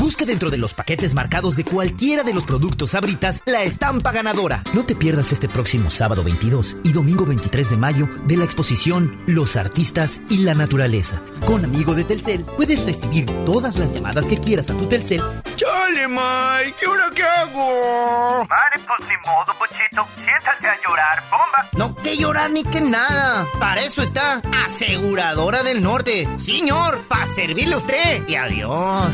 Busca dentro de los paquetes marcados de cualquiera de los productos Sabritas la estampa ganadora. No te pierdas este próximo sábado 22 y domingo 23 de mayo de la exposición Los Artistas y la Naturaleza. Con Amigo de Telcel puedes recibir todas las llamadas que quieras a tu Telcel. ¡Chale, Mike! ¿Y ahora qué hago? Vale, pues ni modo, Pochito. Siéntate a llorar, bomba. No, que llorar ni que nada. Para eso está Aseguradora del Norte. Señor, para servirle a usted. Y adiós.